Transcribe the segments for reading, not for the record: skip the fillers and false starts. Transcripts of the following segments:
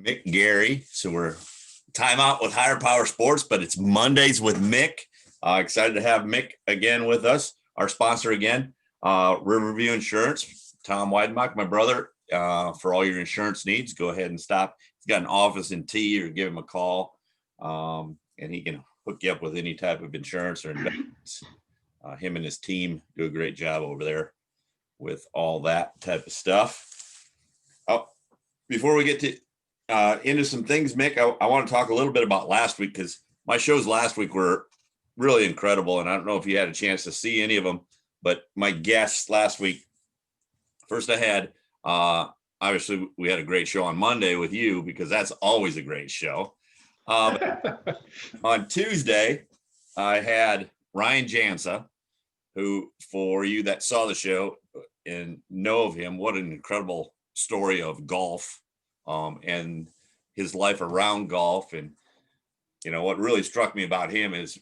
Mick, Garry. So we're time out with Higher Power Sports, but it's Mondays with Mick. Excited to have Mick again with us, our sponsor again, Riverview Insurance. Tom Weidenbach, my brother, for all your insurance needs, go ahead and stop. He's got an office in T, or give him a call, and he can hook you up with any type of insurance or investments. Him and his team do a great job over there with all that type of stuff. Oh, before we get to into some things, Mick, I want to talk a little bit about last week, because my shows last week were really incredible, and I don't know if you had a chance to see any of them, but my guests last week, first I had, obviously we had a great show on Monday with you, because that's always a great show. On Tuesday, I had Ryan Jansa, who, for you that saw the show and know of him, what an incredible story of golf, and his life around golf. And, you know, what really struck me about him is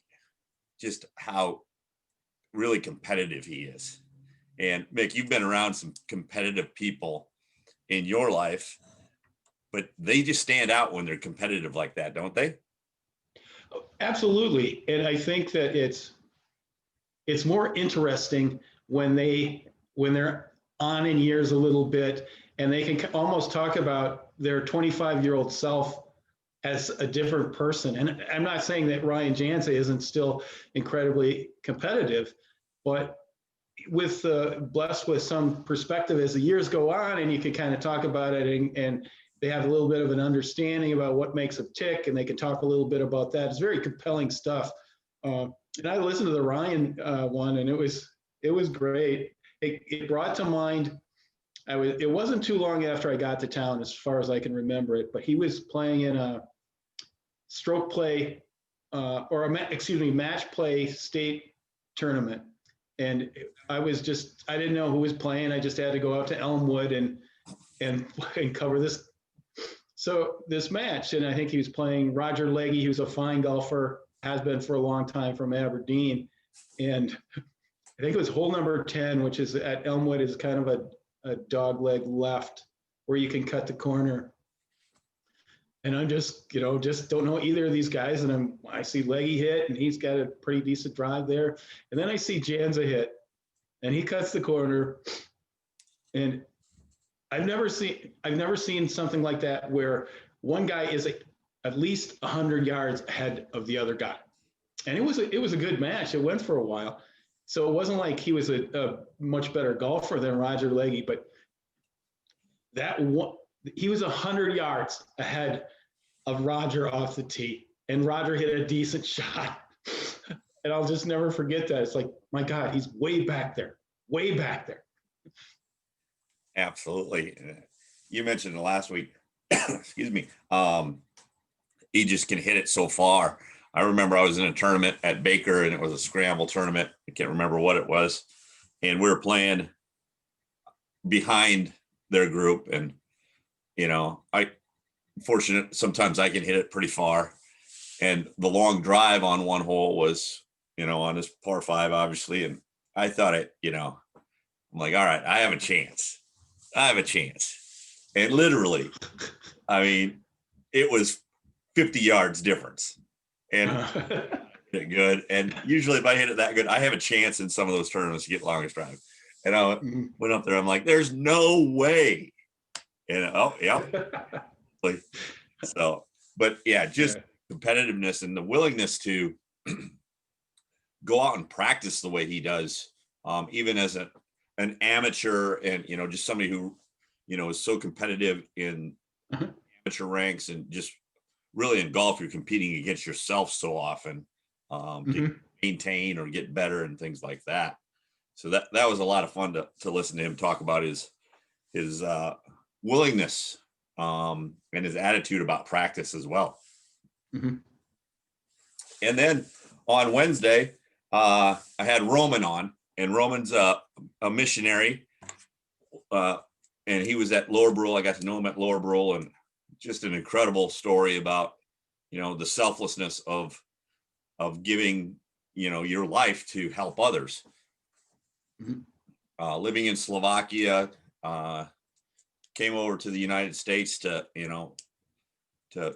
just how really competitive he is. And Mick, you've been around some competitive people in your life, but they just stand out when they're competitive like that, don't they? Absolutely. And I think that it's more interesting when they're on in years a little bit, and they can almost talk about their 25-year-old self as a different person. And I'm not saying that Ryan Jansa isn't still incredibly competitive, but with blessed with some perspective as the years go on, and you can kind of talk about it, and they have a little bit of an understanding about what makes them tick, and they can talk a little bit about that. It's very compelling stuff. And I listened to the Ryan one, and it was great. It brought to mind, it wasn't too long after I got to town, as far as I can remember it, but he was playing in a stroke play match play state tournament. And I didn't know who was playing. I just had to go out to Elmwood and cover this match. And I think he was playing Roger Legge, who's a fine golfer, has been for a long time, from Aberdeen. And I think it was hole number 10, which is at Elmwood, is kind of a dog leg left where you can cut the corner. And I'm just don't know either of these guys. And I see Legge hit, and he's got a pretty decent drive there. And then I see Jansa hit, and he cuts the corner. And I've never seen something like that, where one guy is at least 100 yards ahead of the other guy. And it was a good match. It went for a while. So it wasn't like he was a much better golfer than Roger Legge, but he was 100 yards ahead of Roger off the tee, and Roger hit a decent shot. And I'll just never forget that. It's like, my God, he's way back there. Absolutely. You mentioned last week, excuse me, he just can hit it so far. I remember I was in a tournament at Baker, and it was a scramble tournament. I can't remember what it was. And we were playing behind their group. And, you know, fortunate, sometimes I can hit it pretty far. And the long drive on one hole was, you know, on this par 5, obviously. And I thought I'm like, all right, I have a chance. And literally, I mean, it was 50 yards difference. And good. And usually if I hit it that good, I have a chance in some of those tournaments to get longest drive. And I went up there, I'm like, there's no way. And yeah. So, but yeah, just competitiveness and the willingness to go out and practice the way he does, even as an amateur, and, you know, just somebody who, you know, is so competitive in amateur ranks, and just really in golf, you're competing against yourself so often, to maintain or get better and things like that. So that was a lot of fun to listen to him talk about his willingness, and his attitude about practice as well. And then on Wednesday, I had Roman on, and Roman's a missionary, and he was at Lower Brule. I got to know him at Lower Brule, and just an incredible story about, you know, the selflessness of giving, you know, your life to help others. Living in Slovakia, came over to the United States to, you know, to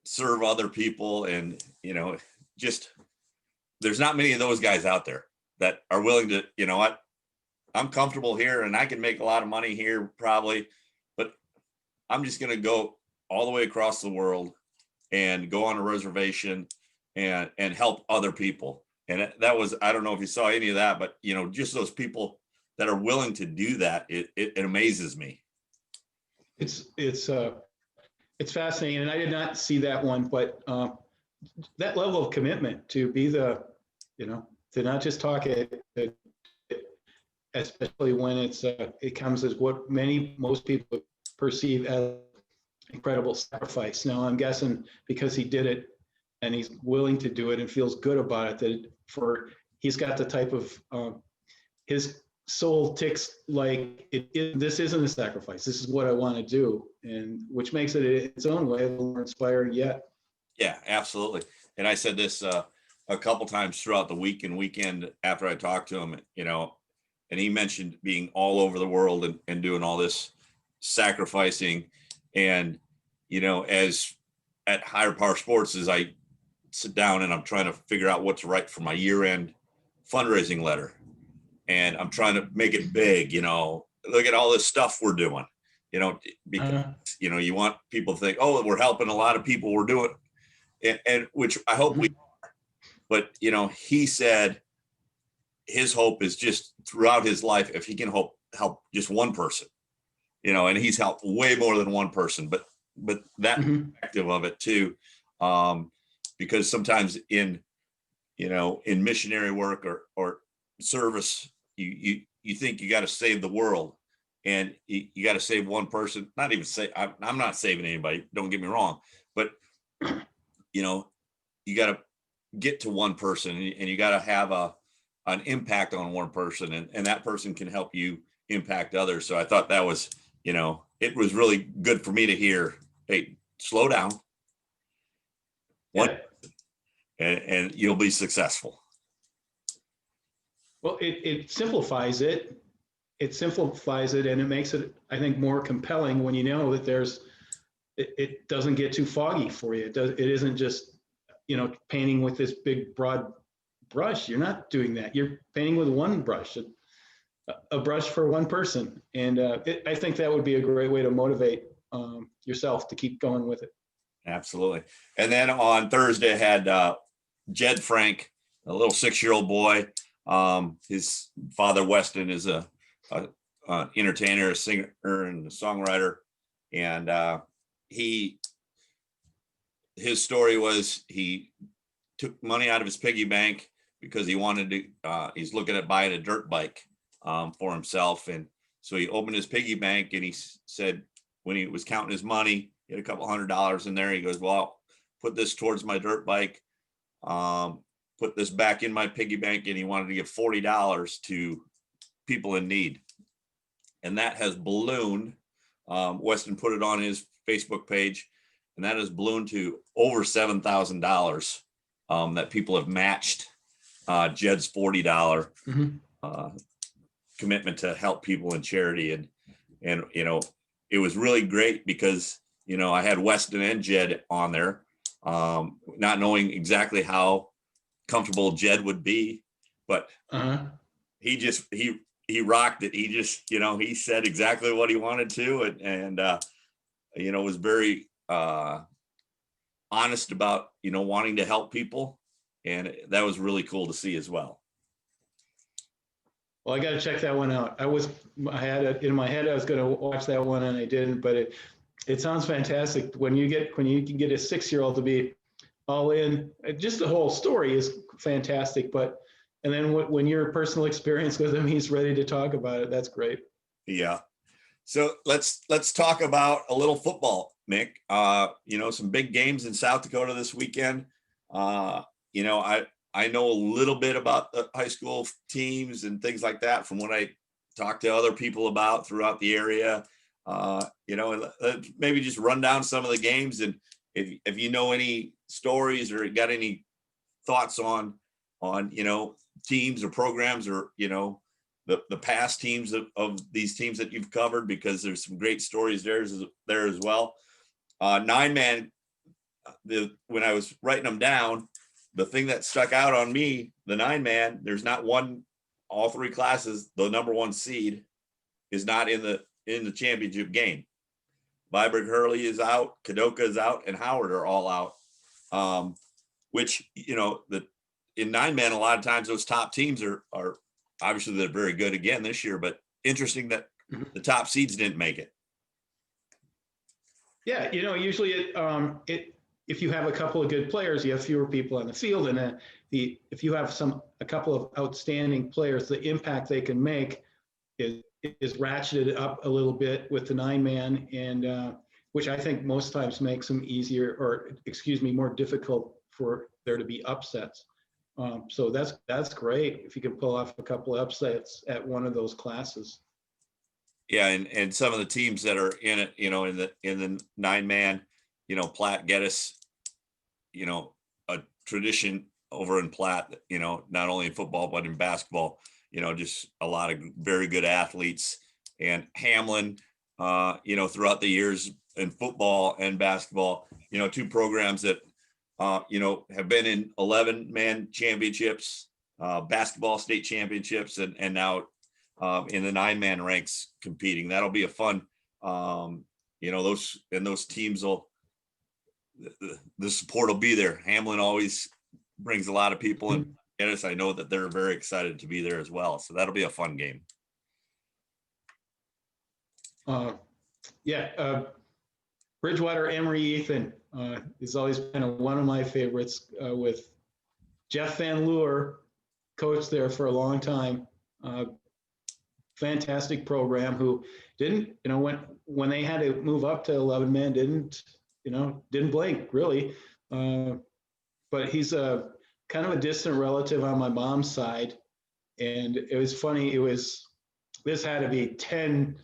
serve other people. And, just, there's not many of those guys out there that are willing to, you know what, I'm comfortable here and I can make a lot of money here probably, but I'm just going to go all the way across the world and go on a reservation and help other people. And that was, I don't know if you saw any of that, but just those people that are willing to do that, it amazes me. It's fascinating, and I did not see that one, but that level of commitment to be to not just talk it, especially when it comes as what most people perceive as incredible sacrifice. Now, I'm guessing because he did it and he's willing to do it and feels good about it, he's got the type of his soul ticks like this isn't a sacrifice. This is what I want to do, and which makes it its own way a little more inspiring yet. Yeah, absolutely. And I said this a couple times throughout the week and weekend after I talked to him, and he mentioned being all over the world and doing all this sacrificing. And, as at Higher Power Sports, as I sit down and I'm trying to figure out what to write for my year-end fundraising letter, and I'm trying to make it big, look at all this stuff we're doing, because, you want people to think, oh, we're helping a lot of people, we're doing, and which I hope we are. But, he said his hope is just throughout his life, if he can help just one person, and he's helped way more than one person, but that perspective of it too, because sometimes in missionary work or service, you think you got to save the world, and you got to save one person. Not even say I'm not saving anybody, don't get me wrong, but you got to get to one person, and you got to have an impact on one person, and that person can help you impact others. So I thought that was, it was really good for me to hear, hey, slow down. And you'll be successful. Well, it simplifies it. It simplifies it, and it makes it, I think, more compelling when you know that it doesn't get too foggy for you. It isn't just, painting with this big broad brush. You're not doing that. You're painting with one brush, a brush for one person. And I think that would be a great way to motivate yourself to keep going with it. Absolutely. And then on Thursday, I had Jed Frank, a little 6-year-old boy. His father, Weston, is a entertainer, a singer, and a songwriter. And his story was he took money out of his piggy bank because he wanted to, he's looking at buying a dirt bike for himself. And so he opened his piggy bank, and he said, when he was counting his money, he had a couple $100 in there. He goes, well, put this towards my dirt bike, put this back in my piggy bank. And he wanted to give $40 to people in need. And that has ballooned. Weston put it on his Facebook page, and that has ballooned to over $7,000 that people have matched Jed's $40 commitment to help people in charity. And it was really great because, I had Weston and Jed on there, not knowing exactly how comfortable Jed would be, but he rocked it. He just, he said exactly what he wanted to, and was very honest about, wanting to help people. And that was really cool to see as well. Well, I got to check that one out. I had it in my head, I was going to watch that one, and I didn't, but it sounds fantastic when you can get a 6-year-old to be all in. Just the whole story is fantastic, and then when your personal experience with him, he's ready to talk about it. That's great. Yeah. So let's talk about a little football, Mick. Some big games in South Dakota this weekend. I know a little bit about the high school teams and things like that from what I talked to other people about throughout the area. Maybe just run down some of the games, and if you know any stories or got any thoughts on teams or programs or the past teams of these teams that you've covered, because there's some great stories there as well. 9-man when I was writing them down, the thing that stuck out on me, the 9-man, there's not one, all three classes, the number one seed is not in the championship game. Viberg Hurley is out, Kadoka is out, and Howard are all out. Which, in 9-man, a lot of times those top teams are obviously they're very good again this year, but interesting that the top seeds didn't make it. Yeah, usually if you have a couple of good players, you have fewer people on the field, and if you have a couple of outstanding players, the impact they can make is ratcheted up a little bit with the 9-man, and which I think most times makes them more difficult for there to be upsets. So that's great if you can pull off a couple of upsets at one of those classes. Yeah, and some of the teams that are in it, in the 9-man, Platte, Geddes, a tradition over in Platte, not only in football but in basketball, just a lot of very good athletes. And Hamlin, throughout the years in football and basketball, two programs that have been in 11-man championships, basketball state championships, and now in the 9-man ranks competing. That'll be a fun, those teams the support will be there. Hamlin always brings a lot of people in. Yes, I know that they're very excited to be there as well. So that'll be a fun game. Bridgewater Emory Ethan is always been one of my favorites with Jeff Van Leeuwer, coached there for a long time. Fantastic program who didn't, when they had to move up to 11-man, didn't blink really. But he's a kind of a distant relative on my mom's side. And it was funny. This had to be 10,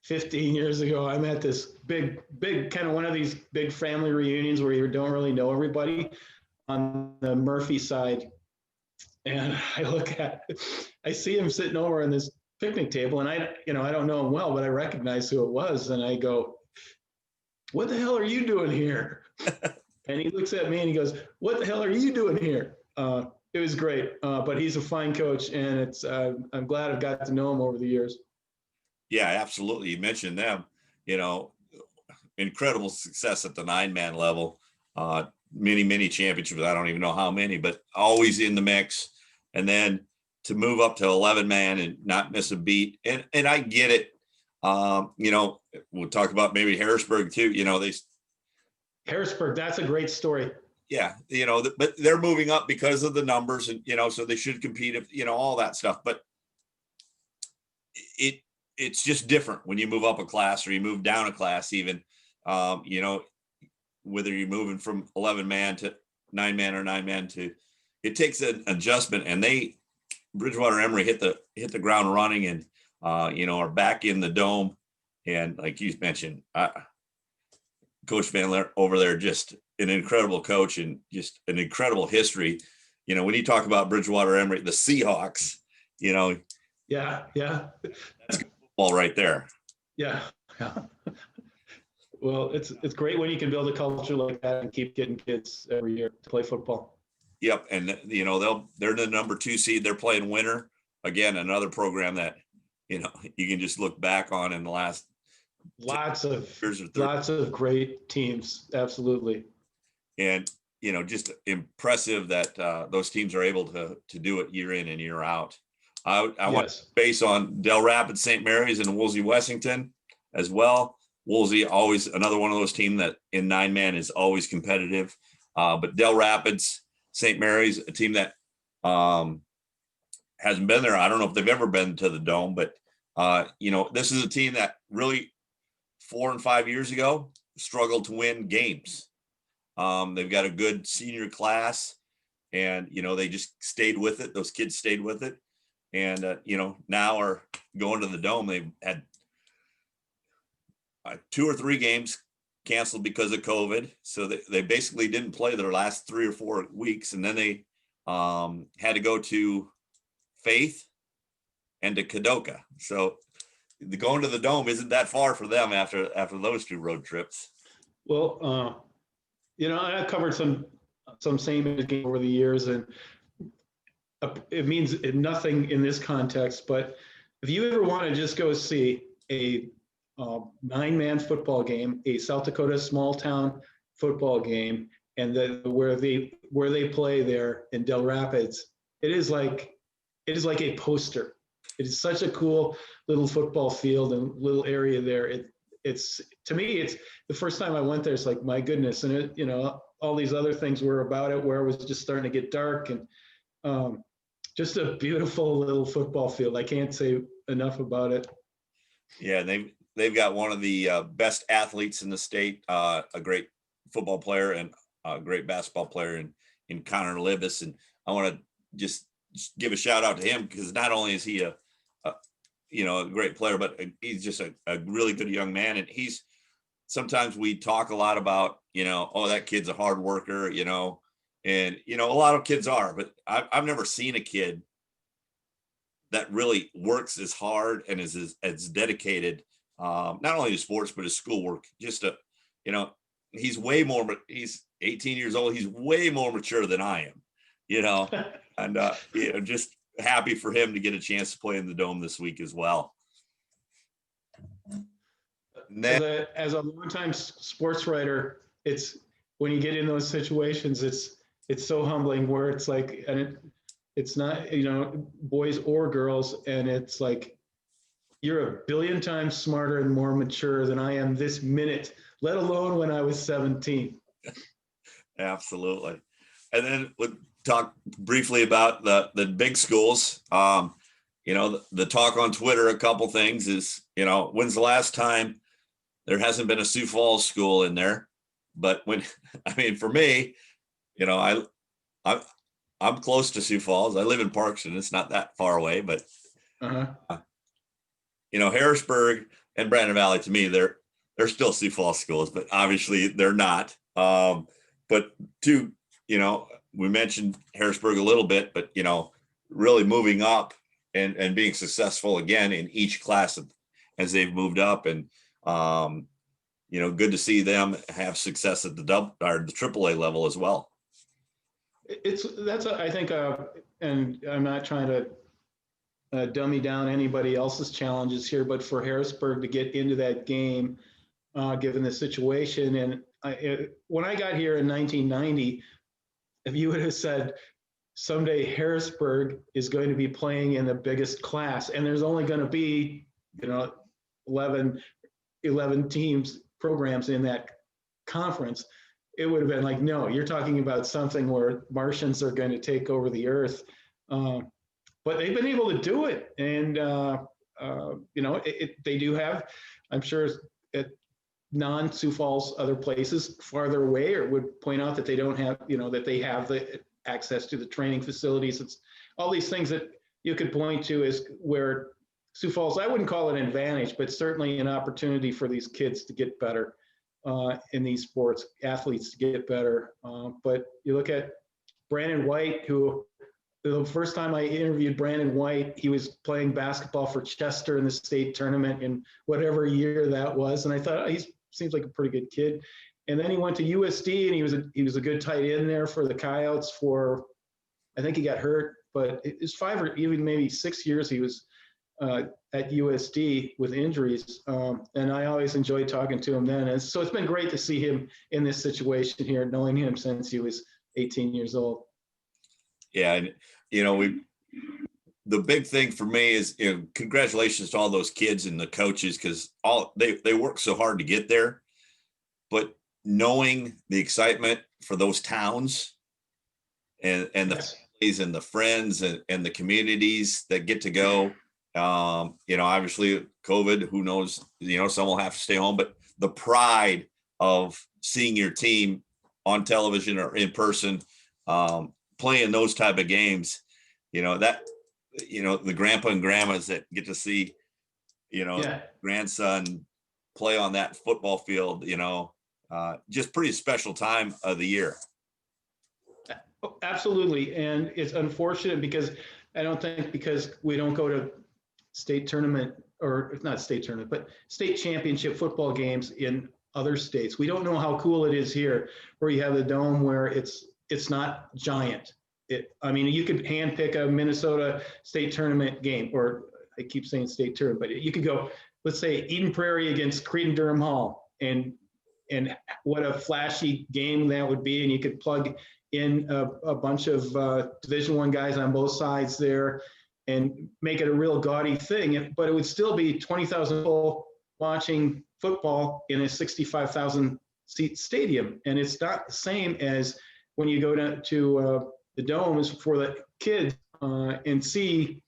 15 years ago. I'm at this big kind of one of these big family reunions where you don't really know everybody on the Murphy side. And I see him sitting over on this picnic table, and I don't know him well, but I recognize who it was. And I go, "What the hell are you doing here?" And he looks at me and he goes, "What the hell are you doing here?" It was great, but he's a fine coach, and I'm glad I've got to know him over the years. Yeah, absolutely. You mentioned them, incredible success at the 9-man level, many championships. I don't even know how many, but always in the mix. And then to move up to 11-man and not miss a beat. And I get it. We'll talk about maybe Harrisburg too. Harrisburg, that's a great story. Yeah. But they're moving up because of the numbers and, so they should compete if, all that stuff. But it's just different when you move up a class or you move down a class, even, whether you're moving from 11-man to 9-man or 9-man to, it takes an adjustment, and Bridgewater Emory hit the ground running and, are back in the dome. And like you mentioned, Coach Van Leer over there, just an incredible coach and just an incredible history. When you talk about Bridgewater Emory, the Seahawks, Yeah. That's good football right there. Yeah. Well, it's great when you can build a culture like that and keep getting kids every year to play football. Yep. And they're the number 2 seed. They're playing Winter. Again, another program that, you can just look back on in the last lots of great teams. Absolutely. And, just impressive that those teams are able to do it year in and year out. I want to base on Del Rapids, St. Mary's, and Woolsey Wessington as well. Woolsey, always another one of those teams that in 9-man is always competitive. But Del Rapids, St. Mary's, a team that hasn't been there. I don't know if they've ever been to the Dome, but this is a team that really 4 and 5 years ago struggled to win games. They've got a good senior class, and they just stayed with it. Those kids stayed with it, and now are going to the Dome. They've had 2 or 3 games canceled because of COVID, so they basically didn't play their last 3 or 4 weeks, and then they had to go to Faith and to Kadoka. So going to the Dome isn't that far for them after those 2 road trips. Well, I've covered some St. Mary's game over the years, and it means nothing in this context. But if you ever want to just go see a 9-man football game, a South Dakota small town football game, and where they play there in Del Rapids, it is like a poster. It is such a cool little football field and little area there. It's to me, it's the first time I went there. It's like, my goodness, and all these other things were about it, where it was just starting to get dark, and just a beautiful little football field. I can't say enough about it. Yeah, they've got one of the best athletes in the state, a great football player and a great basketball player in Connor Libis. And I want to just give a shout out to him, because not only is he a great player, but he's just a really good young man. And sometimes we talk a lot about, oh, that kid's a hard worker, and, a lot of kids are, but I've never seen a kid that really works as hard and is as dedicated, not only to sports, but his schoolwork. Just he's 18 years old. He's way more mature than I am, and just happy for him to get a chance to play in the Dome this week as well. As a longtime sports writer, it's when you get in those situations, it's so humbling, where it's like, and it's not, boys or girls, and it's like, you're a billion times smarter and more mature than I am this minute, let alone when I was 17. Absolutely. And then we'll talk briefly about the big schools. The talk on Twitter, a couple things is, when's the last time there hasn't been a Sioux Falls school in there? But for me, I'm close to Sioux Falls. I live in Parkston. It's not that far away, but Harrisburg and Brandon Valley, to me, they're still Sioux Falls schools, but obviously they're not. But we mentioned Harrisburg a little bit, but really moving up and being successful again in each class as they've moved up, and good to see them have success at the AAA level as well. I think, and I'm not trying to dummy down anybody else's challenges here, but for Harrisburg to get into that game, given the situation, and when I got here in 1990, if you would have said someday Harrisburg is going to be playing in the biggest class, and there's only going to be 11 programs in that conference, it would have been like, no, you're talking about something where Martians are going to take over the earth. But they've been able to do it. And, they do have, I'm sure, at non-Sioux Falls, other places farther away, or would point out that they don't have, that they have the access to the training facilities. It's all these things that you could point to as where Sioux Falls, I wouldn't call it an advantage, but certainly an opportunity for these kids to get better in these sports, athletes to get better. But you look at Brandon White, who the first time I interviewed Brandon White, he was playing basketball for Chester in the state tournament in whatever year that was. And I thought, he seems like a pretty good kid. And then he went to USD, and he was a good tight end there for the Coyotes for, I think he got hurt, but it was 5 or even maybe 6 years he was at USD with injuries. And I always enjoyed talking to him then. And so it's been great to see him in this situation here, knowing him since he was 18 years old. Yeah. And, the big thing for me is, congratulations to all those kids and the coaches, because they work so hard to get there, but knowing the excitement for those towns and the families and the friends and the communities that get to go, obviously COVID, who knows, some will have to stay home, but the pride of seeing your team on television or in person, playing those type of games, the grandpa and grandmas that get to see, grandson play on that football field, just pretty special time of the year. Absolutely. And it's unfortunate because I don't think, because we don't go to state tournament, or not state tournament, but state championship football games in other states. We don't know how cool it is here, where you have the dome where it's not giant. I mean, you could handpick a Minnesota state tournament game, or I keep saying state tournament, but you could go, let's say Eden Prairie against Cretin-Durham Hall, and what a flashy game that would be. And you could plug in a bunch of Division I guys on both sides there and make it a real gaudy thing. But it would still be 20,000 people watching football in a 65,000 seat stadium. And it's not the same as when you go to the dome is for the kids and see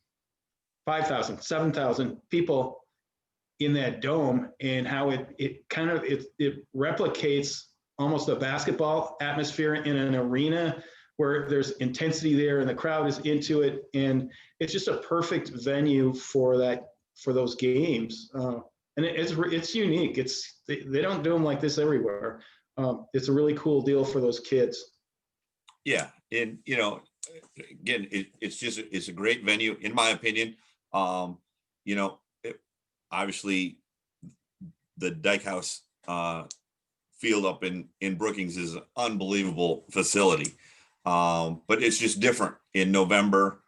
5,000, 7,000 people in that dome, and how it replicates almost a basketball atmosphere in an arena where there's intensity there and the crowd is into it, and it's just a perfect venue for those games. And it's unique. They don't do them like this everywhere. It's a really cool deal for those kids. Yeah, and again, it's a great venue in my opinion. Obviously, the Dyke House field up in Brookings is an unbelievable facility, but it's just different in November.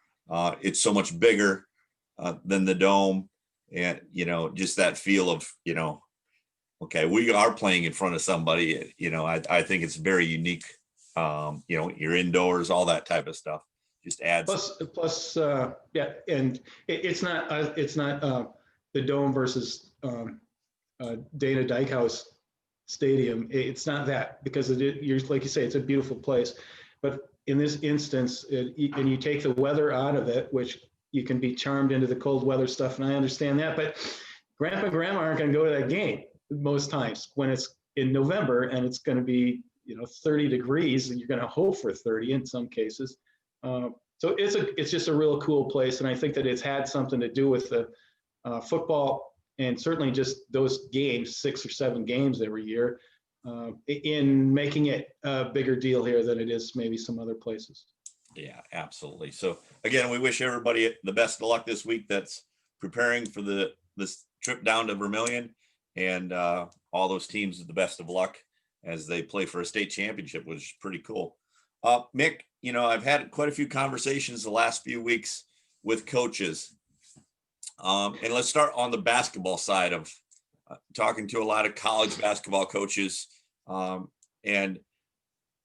It's so much bigger than the dome, and just that feel of okay, we are playing in front of somebody. I think it's very unique. You're indoors, all that type of stuff just adds. Plus, yeah, and it's not the dome versus Dana Dyke House Stadium. It's not that, because you're like you say, it's a beautiful place. But in this instance, and you take the weather out of it, which you can be charmed into the cold weather stuff, and I understand that. But Grandpa and Grandma aren't going to go to that game most times when it's in November and it's going to be 30 degrees, and you're going to hope for 30 in some cases. So it's just a real cool place, and I think that it's had something to do with the football, and certainly just those games, 6 or 7 games every year, in making it a bigger deal here than it is maybe some other places. Yeah, absolutely. So again, we wish everybody the best of luck this week that's preparing for this trip down to Vermilion, and all those teams the best of luck as they play for a state championship, which is pretty cool. Mick, I've had quite a few conversations the last few weeks with coaches. And let's start on the basketball side of talking to a lot of college basketball coaches. And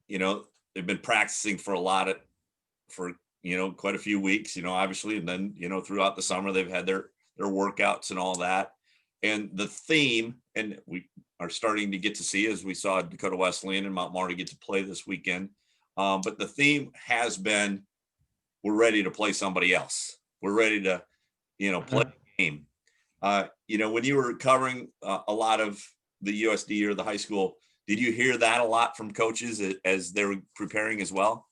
they've been practicing for quite a few weeks, obviously. And then, throughout the summer, they've had their workouts and all that. And the theme, and we are starting to get to see, as we saw Dakota Wesleyan and Mount Marty get to play this weekend. But the theme has been, we're ready to play somebody else. We're ready to, play a game. When you were covering a lot of the USD or the high school, did you hear that a lot from coaches as they were preparing as well?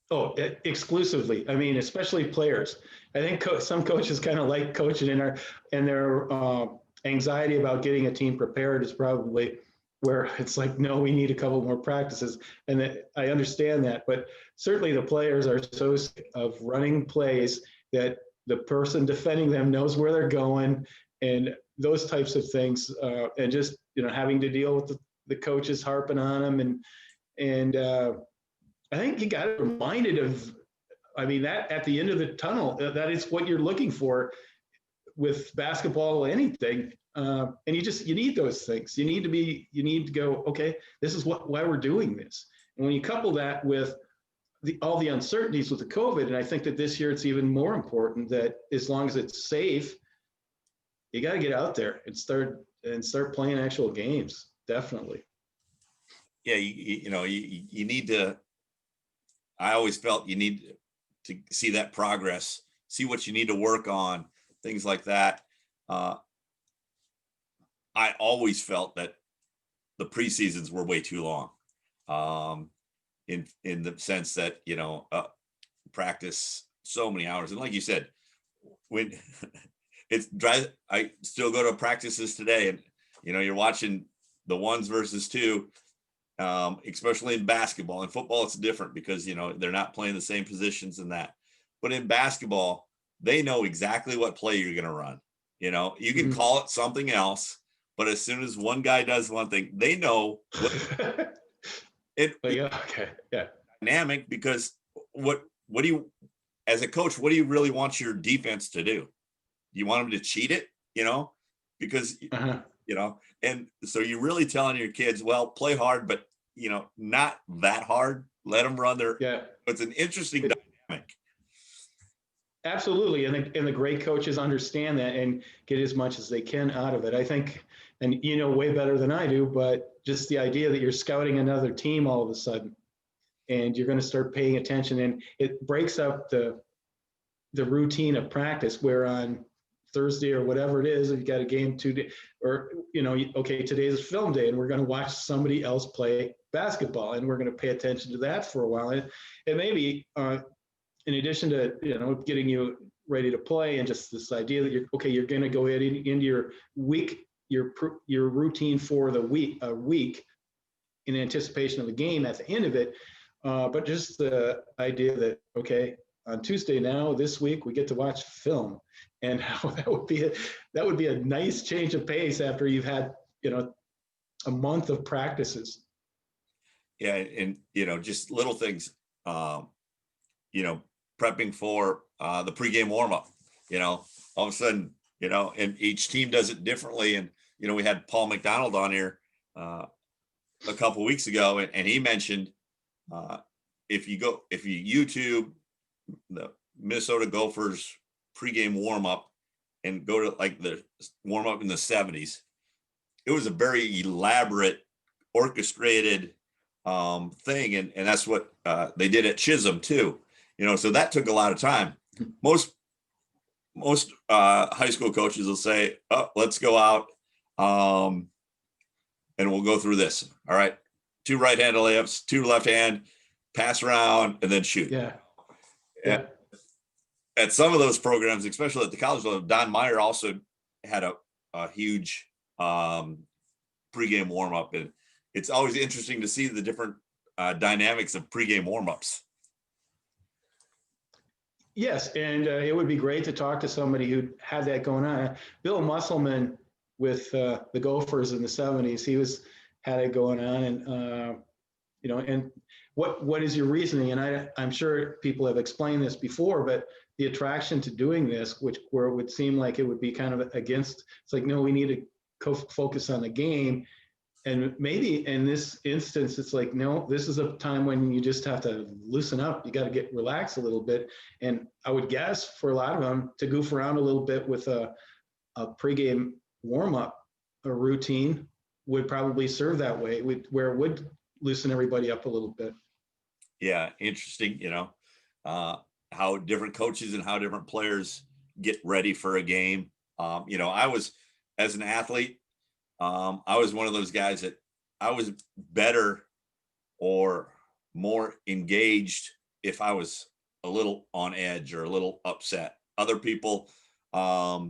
Oh, exclusively. I mean, especially players. I think some coaches kind of like coaching, and their anxiety about getting a team prepared is probably where it's like, no, we need a couple more practices. And I understand that, but certainly the players are so sick of running plays that the person defending them knows where they're going, and those types of things, and just having to deal with the coaches harping on them, and I think you got reminded of, that at the end of the tunnel, that is what you're looking for with basketball, anything. And you need those things. You need to go, okay, this is why we're doing this. And when you couple that with all the uncertainties with the COVID, and I think that this year it's even more important that as long as it's safe, you got to get out there and start playing actual games. Definitely. Yeah. You need to, I always felt you need to see that progress, see what you need to work on, things like that. I always felt that the preseasons were way too long, in the sense that, practice so many hours. And like you said, when it's dry, I still go to practices today, and, you're watching the 1s versus 2, especially in basketball. In football, it's different because, they're not playing the same positions in that. But in basketball, they know exactly what play you're going to run. You can call it something else, but as soon as one guy does one thing, they know it Okay. Yeah. dynamic, because what do you, as a coach, what do you really want your defense to do? You want them to cheat it, because, and so you're really telling your kids, well, play hard, but, not that hard. Let them run their, Yeah. it's an interesting dynamic. Absolutely. And the great coaches understand that and get as much as they can out of it. I think, and way better than I do, but just the idea that you're scouting another team all of a sudden and you're going to start paying attention, and it breaks up the routine of practice, where on Thursday or whatever it is, if you got a game 2 days, or, okay, today's film day and we're going to watch somebody else play basketball and we're going to pay attention to that for a while. And maybe, in addition to, getting you ready to play, and just this idea that you're going to go into your week, your routine for the week in anticipation of the game at the end of it. But just the idea that, okay, on Tuesday now, this week, we get to watch film, and how that would be a nice change of pace after you've had, a month of practices. Yeah. And, just little things, prepping for the pregame warmup, all of a sudden, and each team does it differently. And, we had Paul McDonald on here a couple of weeks ago, and he mentioned if you YouTube the Minnesota Gophers pregame warmup and go to like the warm up in the 70s, it was a very elaborate, orchestrated thing. And that's what they did at Chisholm too. So that took a lot of time. Most high school coaches will say, "Oh, let's go out, and we'll go through this. All right, 2 right-hand layups, 2 left-hand, pass around, and then shoot." Yeah. Yeah. At some of those programs, especially at the college level, Don Meyer also had a huge pregame warm-up, and it's always interesting to see the different dynamics of pregame warm-ups. Yes, and it would be great to talk to somebody who had that going on. Bill Musselman with the Gophers in the 70s, he had it going on, and and what is your reasoning? And I'm sure people have explained this before, but the attraction to doing this, where it would seem like it would be kind of against, it's like, no, we need to focus on the game. And maybe in this instance, it's like, no, this is a time when you just have to loosen up. You got to get relaxed a little bit. And I would guess for a lot of them to goof around a little bit with a pregame warm-up, a routine would probably serve that way, where it would loosen everybody up a little bit. Yeah, interesting, how different coaches and how different players get ready for a game. I was, as an athlete, I was one of those guys that I was better or more engaged if I was a little on edge or a little upset. Other people are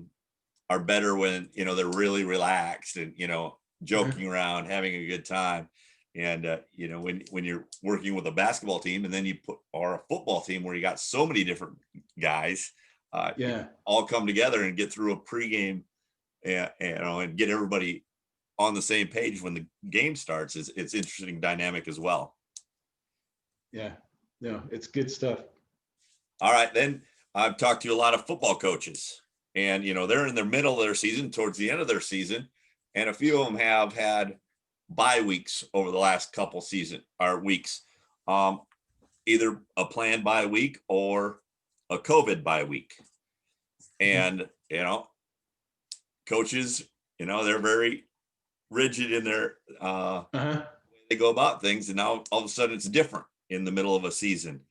better when, they're really relaxed and, joking around, having a good time. And, when you're working with a basketball team, and then or a football team where you got so many different guys, all come together and get through a pregame, and get everybody on the same page when the game starts, it's interesting dynamic as well. Yeah, no, it's good stuff. All right. Then I've talked to a lot of football coaches, and, they're in the middle of their season, towards the end of their season. And a few of them have had bye weeks over the last couple weeks, either a planned bye week or a COVID bye week. And, coaches, they're very rigid in their they go about things, and now all of a sudden it's different in the middle of a season.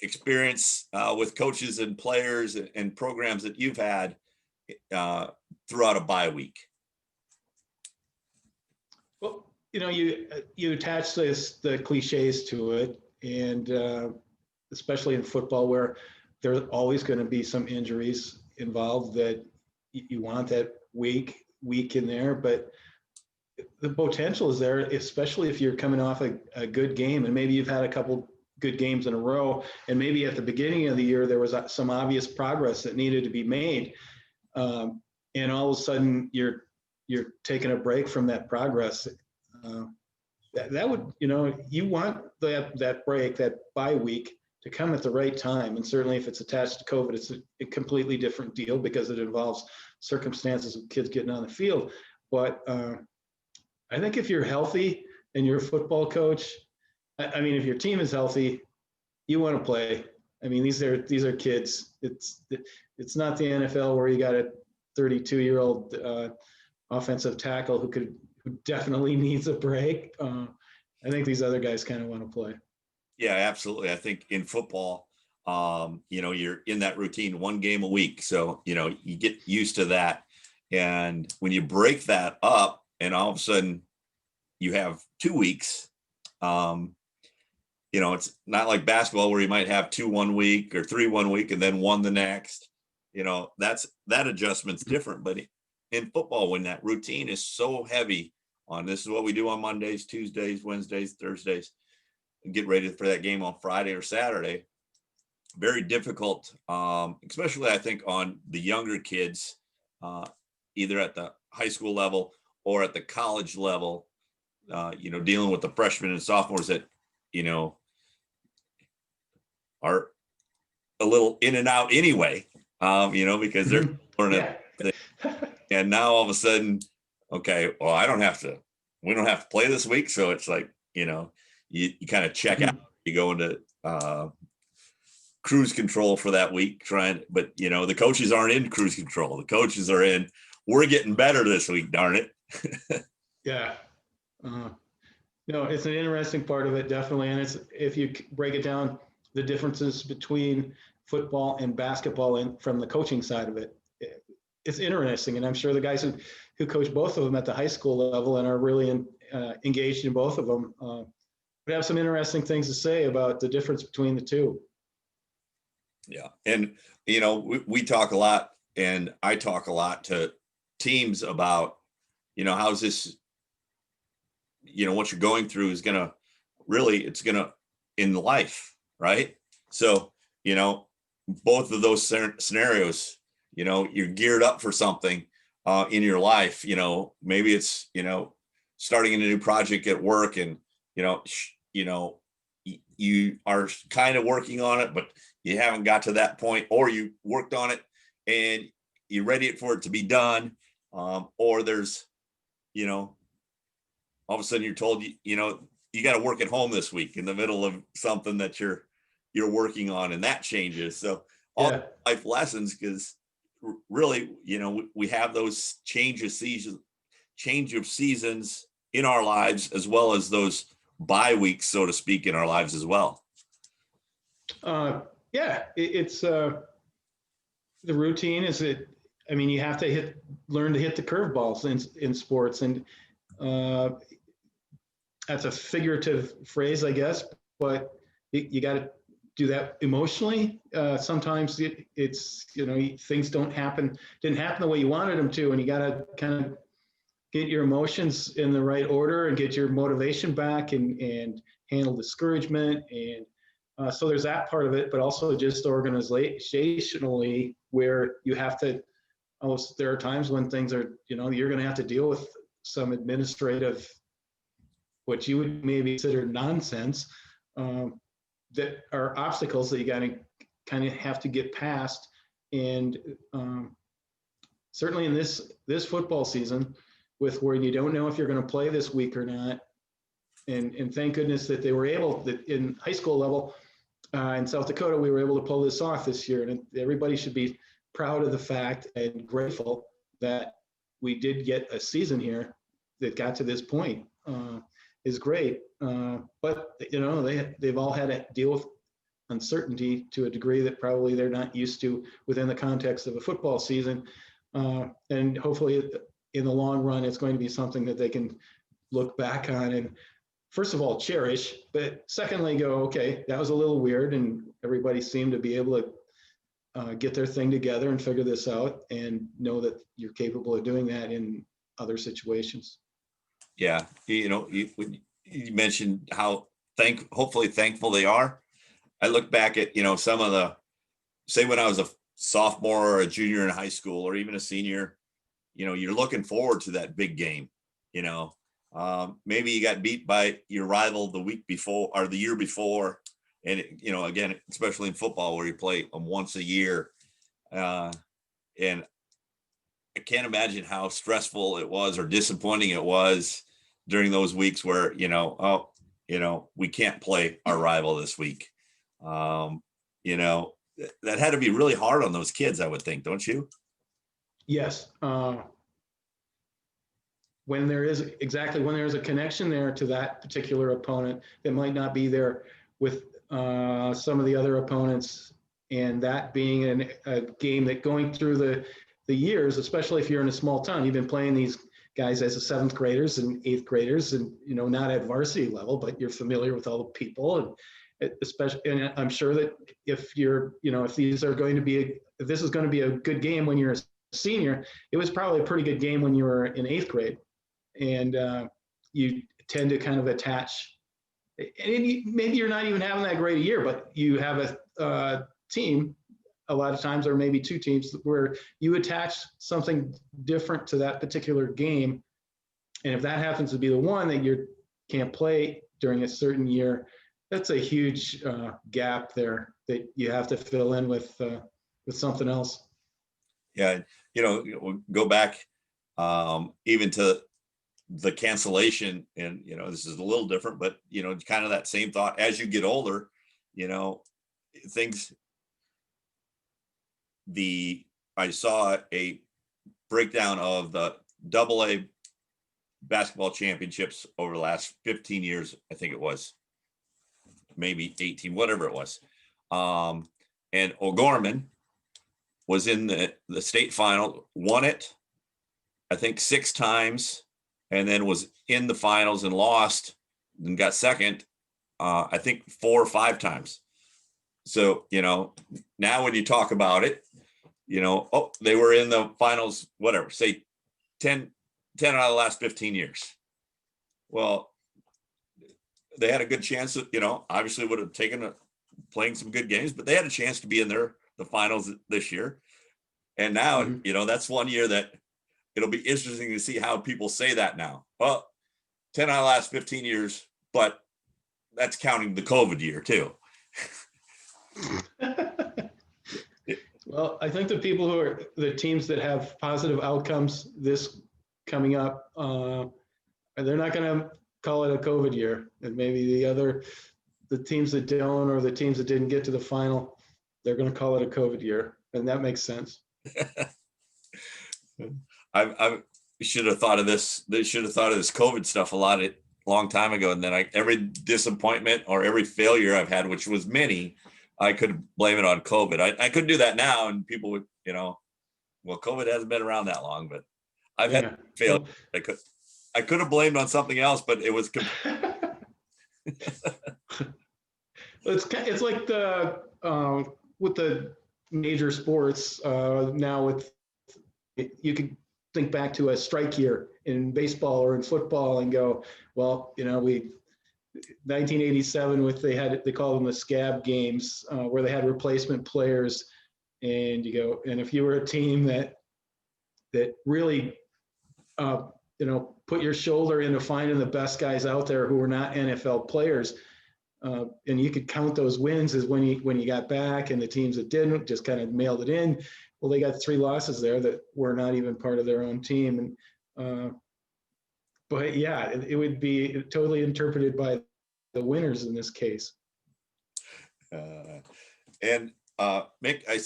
Experience with coaches and players and programs that you've had throughout a bye week. Well, you attach the cliches to it, and especially in football, where there's always going to be some injuries involved, that you want that week in there, but the potential is there, especially if you're coming off a good game, and maybe you've had a couple good games in a row, and maybe at the beginning of the year there was some obvious progress that needed to be made, and all of a sudden you're you're taking a break from that progress. That would, you want that break, that bye week to come at the right time. And certainly if it's attached to COVID, it's a completely different deal because it involves circumstances of kids getting on the field. But I think if you're healthy and you're a football coach, I mean, if your team is healthy, you want to play. I mean, these are kids. It's not the NFL where you got a 32-year-old offensive tackle who definitely needs a break. I think these other guys kind of want to play. Yeah, absolutely. I think in football, you're in that routine, one game a week. So, you get used to that. And when you break that up and all of a sudden you have 2 weeks, it's not like basketball where you might have 2 1 week or 3 1 week and then 1 the next. That adjustment's different. But in football, when that routine is so heavy on this is what we do on Mondays, Tuesdays, Wednesdays, Thursdays, and get ready for that game on Friday or Saturday, very difficult, especially I think on the younger kids, either at the high school level or at the college level, dealing with the freshmen and sophomores that, are a little in and out anyway, because they're learning. Yeah. And now all of a sudden, okay, well, we don't have to play this week. So it's like, you kind of check out, you go into cruise control for that week but the coaches aren't in cruise control. The coaches are in, we're getting better this week, darn it. Yeah. No, it's an interesting part of it, definitely. And it's, if you break it down, the differences between football and basketball and from the coaching side of it, it's interesting. And I'm sure the guys who coach both of them at the high school level and are really engaged in both of them would have some interesting things to say about the difference between the two. Yeah. And, we talk a lot, and I talk a lot to teams about, how's this, what you're going through is going to in life, right? So, both of those scenarios, you're geared up for something in your life, maybe it's, starting in a new project at work, and, you are kind of working on it, but you haven't got to that point, or you worked on it and you're ready for it to be done. Or there's, all of a sudden you're told, you got to work at home this week in the middle of something that you're working on, and that changes. So all life lessons, because really, we have those change of seasons in our lives, as well as those bye weeks, so to speak, in our lives as well. It's the routine is it. I mean, you have to learn to hit the curveballs in sports, and that's a figurative phrase, I guess, but you got to do that emotionally. Sometimes it's, things didn't happen the way you wanted them to, and you got to kind of get your emotions in the right order and get your motivation back and handle discouragement. And so there's that part of it, but also just organizationally, where you have to, there are times when things are, you're going to have to deal with some administrative, what you would maybe consider nonsense, that are obstacles that you got to kind of have to get past. And certainly in this football season, with where you don't know if you're going to play this week or not, and thank goodness that they were able, that in high school level in South Dakota, we were able to pull this off this year. And everybody should be proud of the fact and grateful that we did get a season here that got to this point. Is great. But, they've all had to deal with uncertainty to a degree that probably they're not used to within the context of a football season. And hopefully in the long run, it's going to be something that they can look back on and, first of all, cherish, but secondly, go, okay, that was a little weird, and everybody seemed to be able to get their thing together and figure this out, and know that you're capable of doing that in other situations. Yeah. You mentioned how hopefully thankful they are. I look back at, some of say when I was a sophomore or a junior in high school, or even a senior, you're looking forward to that big game. Maybe you got beat by your rival the week before or the year before. And, again, especially in football where you play once a year. And I can't imagine how stressful it was or disappointing it was during those weeks where, we can't play our rival this week. That had to be really hard on those kids, I would think, don't you? Yes. When there's a connection there to that particular opponent that might not be there with some of the other opponents, and that being a game that going through the years, especially if you're in a small town, you've been playing these guys as a 7th graders and 8th graders, and not at varsity level, but you're familiar with all the people, and especially, and I'm sure that if this is going to be a good game when you're a senior, it was probably a pretty good game when you were in 8th grade, and you tend to kind of attach. And maybe you're not even having that great a year, but you have a team a lot of times, or maybe 2 teams, where you attach something different to that particular game. And if that happens to be the one that you can't play during a certain year, that's a huge gap there that you have to fill in with something else. Yeah. We'll go back even to the cancellation, and this is a little different, but kind of that same thought. As you get older, things. I saw a breakdown of the AA basketball championships over the last 15 years. I think it was maybe 18, whatever it was. And O'Gorman was in the state final, won it, I think 6 times, and then was in the finals and lost and got second, I think 4 or 5 times. So, now when you talk about it, they were in the finals, whatever, say 10 out of the last 15 years. Well, they had a good chance that, obviously would have taken playing some good games, but they had a chance to be in the finals this year. And now, that's one year that it'll be interesting to see how people say that now. Well, 10 out of the last 15 years, but that's counting the COVID year too. Well, I think the teams that have positive outcomes this coming up, they're not going to call it a COVID year. And maybe the teams that don't, or the teams that didn't get to the final, they're going to call it a COVID year. And that makes sense. I should have thought of this. They should have thought of this COVID stuff a long time ago. And then every disappointment or every failure I've had, which was many, I could blame it on COVID. I could do that now, and people would, well, COVID hasn't been around that long, but I've had failure. I could have blamed on something else, but it was. It's like with the major sports now. You could think back to a strike year in baseball or in football and go, well, 1987 they called them the scab games, where they had replacement players, and you go, and if you were a team that really put your shoulder into finding the best guys out there who were not NFL players, and you could count those wins as when you got back, and the teams that didn't just kind of mailed it in. Well, they got 3 losses there that were not even part of their own team. And but yeah, it would be totally interpreted by the winners in this case. And Mick, I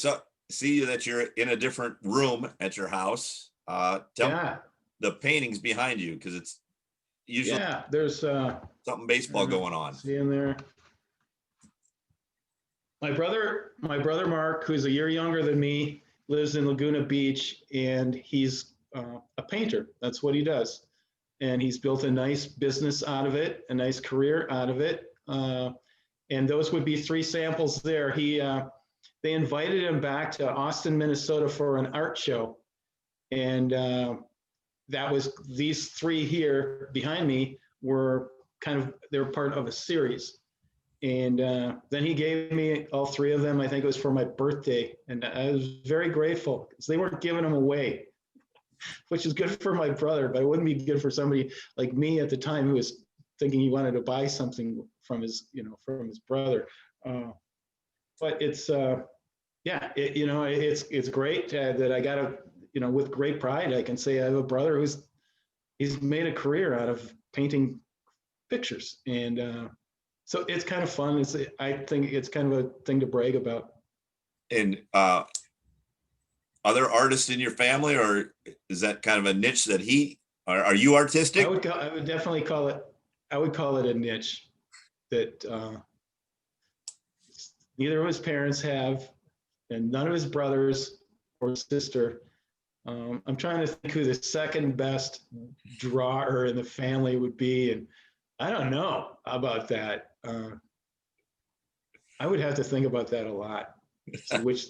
see that you're in a different room at your house. Tell me the paintings behind you, because it's usually there's something baseball going on. See in there. My brother Mark, who's a year younger than me, lives in Laguna Beach, and he's a painter. That's what he does. And he's built a nice business out of it, a nice career out of it. And those would be 3 samples there. They invited him back to Austin, Minnesota for an art show. And that was, these 3 here behind me were they were part of a series. And then he gave me all 3 of them. I think it was for my birthday. And I was very grateful because they weren't giving them away. which is good for my brother, but it wouldn't be good for somebody like me at the time who was thinking he wanted to buy something from his, from his brother. But it's, yeah, it's great that I got to, with great pride, I can say I have a brother he's made a career out of painting pictures. And so it's kind of fun. I think it's kind of a thing to brag about. And other artists in your family, or is that kind of a niche that are you artistic? I would definitely call it, a niche that neither of his parents have, and none of his brothers or sister. I'm trying to think who the second best drawer in the family would be, and I don't know about that. I would have to think about that a lot. So which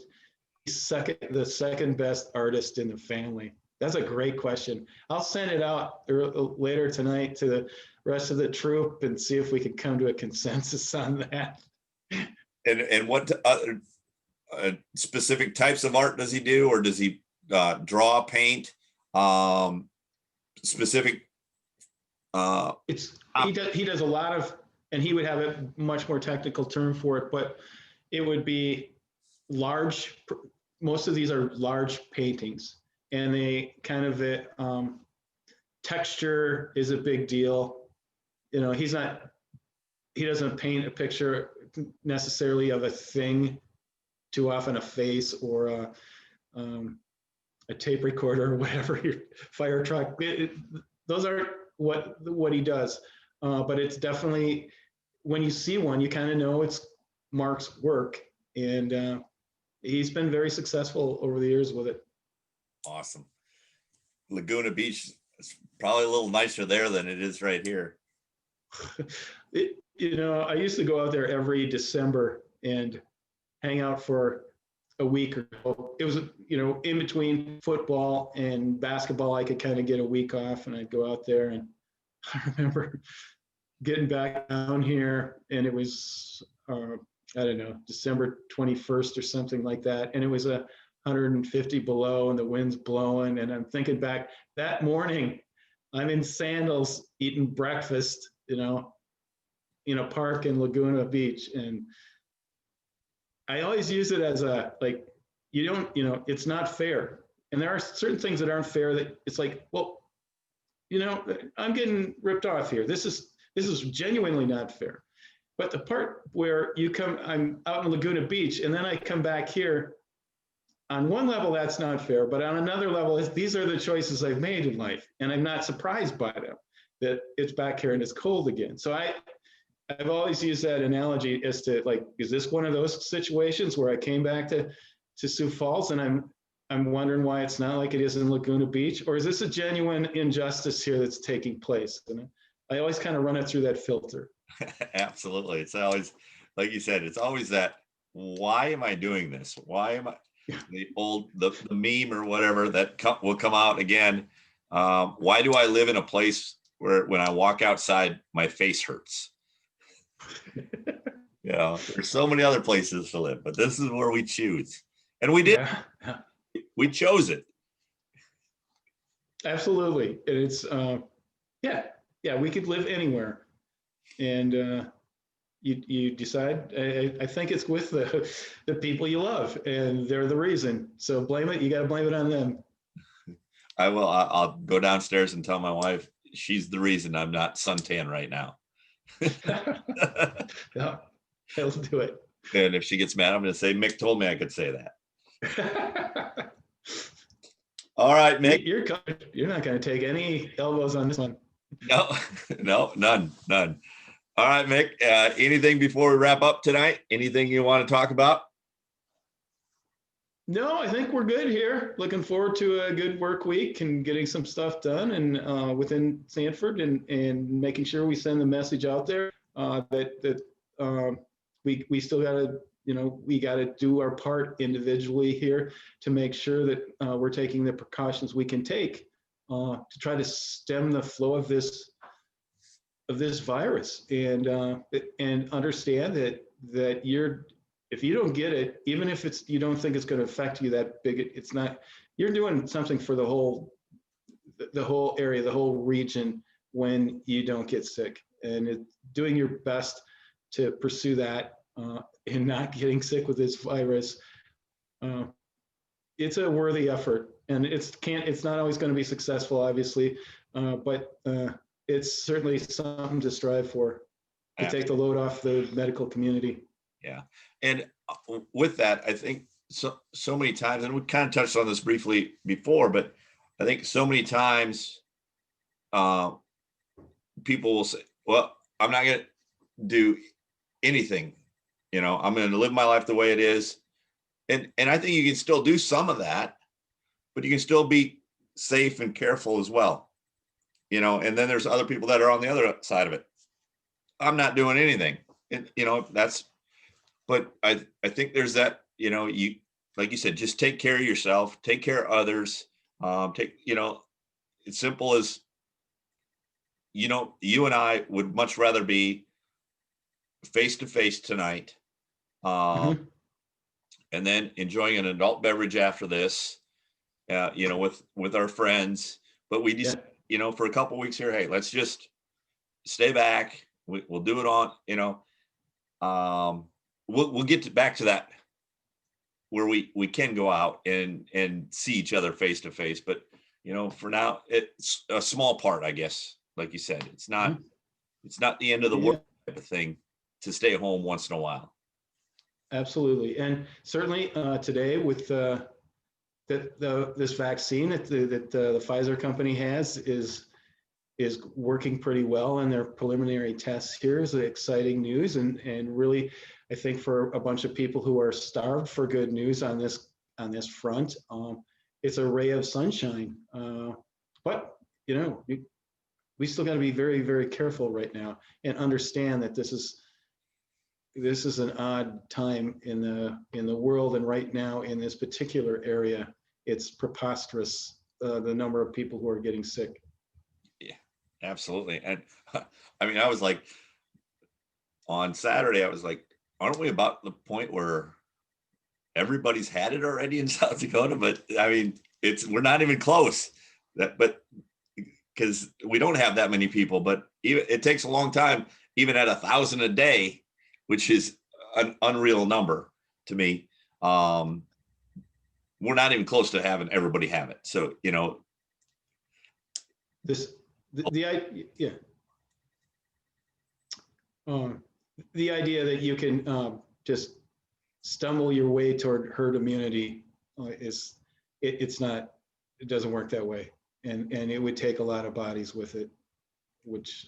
the second best artist in the family? That's a great question. I'll send it out later tonight to the rest of the troop and see if we can come to a consensus on that. And what other specific types of art does he do, or does he draw, paint, specific? He does a lot of, and he would have a much more technical term for it, but it would be large. Most of these are large paintings, and they kind of texture is a big deal. He doesn't paint a picture necessarily of a thing too often, a face or a tape recorder or whatever, your fire truck. Those aren't what he does, but it's definitely, when you see one, you kind of know it's Mark's work, and he's been very successful over the years with it. Awesome. Laguna Beach is probably a little nicer there than it is right here. I used to go out there every December and hang out for a week or so. It was, in between football and basketball, I could kind of get a week off, and I'd go out there. And I remember getting back down here, and it was, I don't know, December 21st or something like that. And it was 150 below and the wind's blowing. And I'm thinking back that morning, I'm in sandals eating breakfast, in a park in Laguna Beach. And I always use it as it's not fair. And there are certain things that aren't fair that it's like, well, I'm getting ripped off here. This is genuinely not fair. But the part where I'm out in Laguna Beach, and then I come back here, on one level, that's not fair. But on another level, these are the choices I've made in life. And I'm not surprised by them, that it's back here and it's cold again. So I've always used that analogy as to, like, is this one of those situations where I came back to Sioux Falls and I'm wondering why it's not like it is in Laguna Beach? Or is this a genuine injustice here that's taking place? And I always kind of run it through that filter. Absolutely. It's always, like you said, it's always that, why am I doing this? Why am I, the meme or whatever that will come out again. Why do I live in a place where when I walk outside, my face hurts? There's so many other places to live, but this is where we choose. And we did. Yeah. We chose it. Absolutely. And it's, we could live anywhere. And you decide, I think it's with the people you love, and they're the reason. So you got to blame it on them. I will. I'll go downstairs and tell my wife she's the reason I'm not suntan right now. Yeah, he'll do it. And if she gets mad, I'm going to say, Mick told me I could say that. All right, Mick. You're not going to take any elbows on this one. No, none. All right, Mick. Anything before we wrap up tonight? Anything you want to talk about? No, I think we're good here. Looking forward to a good work week and getting some stuff done and within Sanford and making sure we send the message out there that we still got to, we got to do our part individually here to make sure that we're taking the precautions we can take to try to stem the flow of this virus and understand that if you don't get it, even if you don't think it's going to affect you that big, it's not, you're doing something for the whole the whole area, the whole region, when you don't get sick, and doing your best to pursue that and not getting sick with this virus. Uh, it's a worthy effort, and it's not always going to be successful, obviously, but it's certainly something to strive for, to take the load off the medical community. Yeah. And with that, I think so many times, and we kind of touched on this briefly before, but I think so many times people will say, well, I'm not going to do anything. I'm going to live my life the way it is. And I think you can still do some of that, but you can still be safe and careful as well. And then there's other people that are on the other side of it. I'm not doing anything. And, but I think there's that, you, like you said, just take care of yourself, take care of others. It's simple as, you and I would much rather be face to face tonight. Mhm. And then enjoying an adult beverage after this, with our friends. But we just, for a couple of weeks here, hey, let's just stay back. We'll do it on, we'll get back to that where we can go out and see each other face to face. But, for now, it's a small part, I guess. Like you said, it's not the end of the world type of thing to stay home once in a while. Absolutely. And certainly today with this vaccine that the Pfizer company has is working pretty well, and their preliminary tests here is exciting news, and really, I think for a bunch of people who are starved for good news on this front, it's a ray of sunshine. But we still got to be very, very careful right now and understand that this is an odd time in the world, and right now in this particular area, it's preposterous the number of people who are getting sick. Yeah, absolutely. And I mean, I was like, on Saturday, I was like, aren't we about the point where everybody's had it already in South Dakota? But I mean, we're not even close. But because we don't have that many people, but it takes a long time, even at 1,000 a day, which is an unreal number to me. We're not even close to having everybody have it. So, the idea that you can just stumble your way toward herd immunity it doesn't work that way, and it would take a lot of bodies with it, which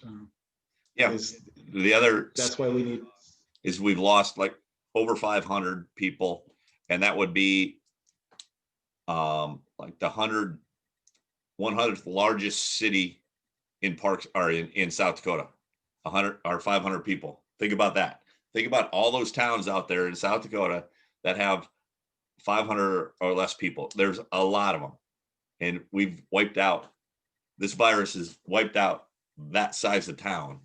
that's why we need is we've lost like over 500 people, and that would be like the 100th largest city in parks or in South Dakota. 100 or 500 people. Think about that. Think about all those towns out there in South Dakota that have 500 or less people. There's a lot of them, and this virus has wiped out that size of town.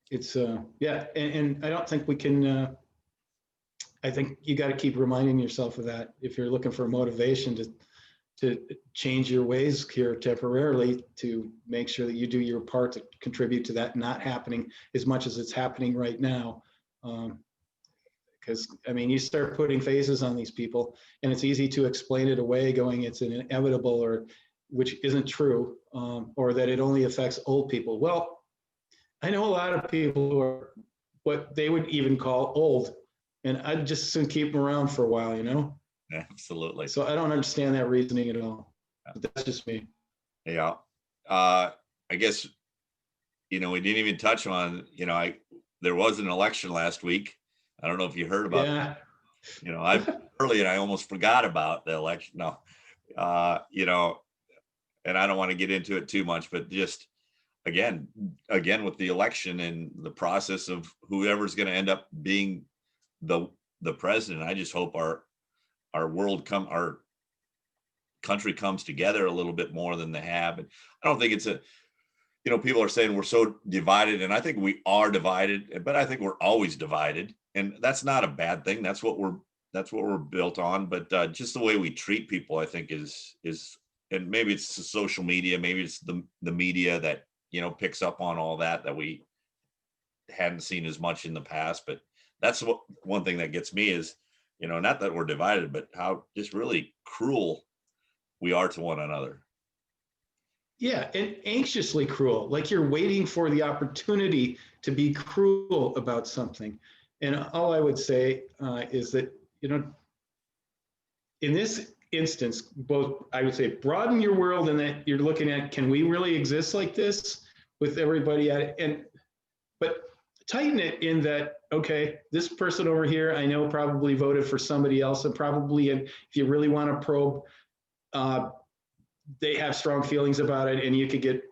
It's and I don't think we can I think you got to keep reminding yourself of that if you're looking for motivation to change your ways here temporarily, to make sure that you do your part to contribute to that not happening as much as it's happening right now. Because I mean, you start putting faces on these people, and it's easy to explain it away, going it's an inevitable, or which isn't true, or that it only affects old people. Well, I know a lot of people who are what they would even call old, and I'd just soon keep them around for a while, Absolutely. So I don't understand that reasoning at all. But that's just me. Yeah. I guess, we didn't even touch on, there was an election last week. I don't know if you heard about it. I early and I almost forgot about the election. No, and I don't want to get into it too much, but just again with the election and the process of whoever's going to end up being the president, I just hope our country comes together a little bit more than they have. And I don't think it's people are saying we're so divided, and I think we are divided, but I think we're always divided, and that's not a bad thing. That's what we're built on. But just the way we treat people, I think is and maybe it's the social media, maybe it's the media that, picks up on all that we hadn't seen as much in the past. But that's what one thing that gets me is, not that we're divided, but how just really cruel we are to one another. Yeah, and anxiously cruel, like you're waiting for the opportunity to be cruel about something. And all I would say is that, in this instance, both, I would say, broaden your world, and that you're looking at, can we really exist like this with everybody at it? But tighten it in that, okay, this person over here, I know probably voted for somebody else, and probably, if you really want to probe, they have strong feelings about it, and you could get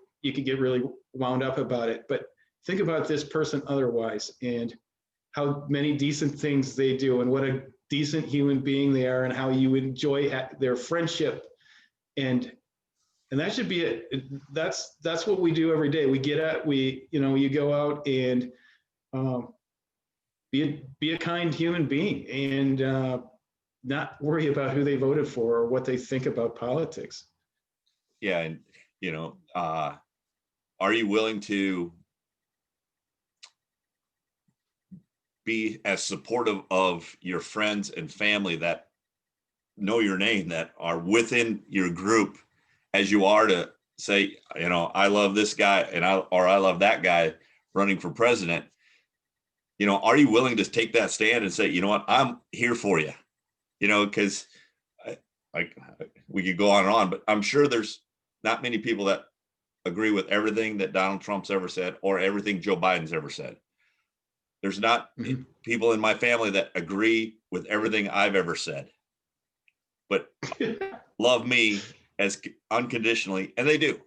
really wound up about it. But think about this person otherwise, and how many decent things they do, and what a decent human being they are, and how you enjoy their friendship, and that should be it. That's what we do every day. We get at, you go out and be a kind human being, and not worry about who they voted for or what they think about politics. Yeah. And, are you willing to be as supportive of your friends and family that know your name, that are within your group, as you are to say, I love this guy, I love that guy running for president? Are you willing to take that stand and say, you know what, I'm here for you? Because we could go on and on, but I'm sure there's not many people that agree with everything that Donald Trump's ever said or everything Joe Biden's ever said. There's not people in my family that agree with everything I've ever said, but love me as unconditionally, and they do.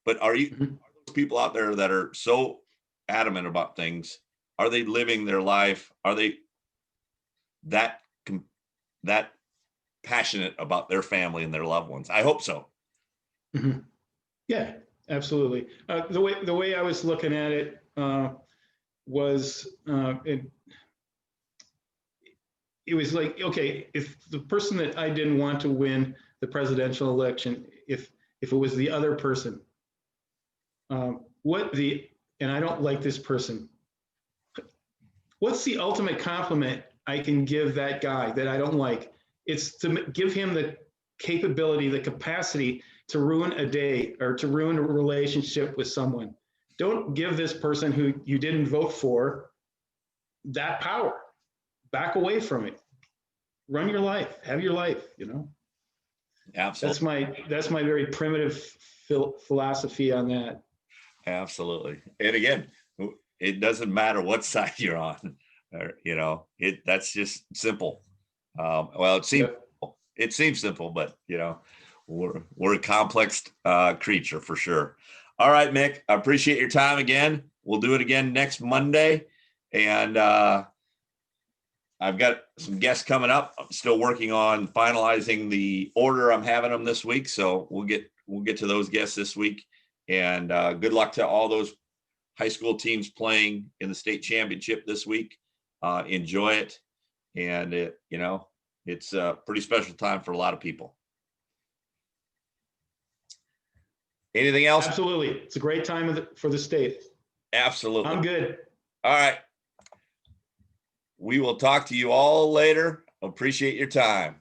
But are those people out there that are so adamant about things? Are they living their life? Are they that passionate about their family and their loved ones? I hope so. Mm-hmm. Yeah, absolutely. The way I was looking at it was it was like, okay, if the person that I didn't want to win the presidential election, if it was the other person, and I don't like this person, what's the ultimate compliment I can give that guy that I don't like? It's to give him the capability, the capacity to ruin a day or to ruin a relationship with someone. Don't give this person who you didn't vote for that power. Back away from it. Run your life. Have your life, Absolutely. That's my very primitive philosophy on that. Absolutely. And again, it doesn't matter what side you're on, or, that's just simple. Well, it seems simple, but we're a complex creature for sure. All right, Mick, I appreciate your time again. We'll do it again next Monday. And I've got some guests coming up. I'm still working on finalizing the order I'm having them this week. So we'll get to those guests this week. And good luck to all those high school teams playing in the state championship this week. Enjoy it. And it's a pretty special time for a lot of people. Anything else? Absolutely. It's a great time for the state. Absolutely. I'm good. All right. We will talk to you all later. Appreciate your time.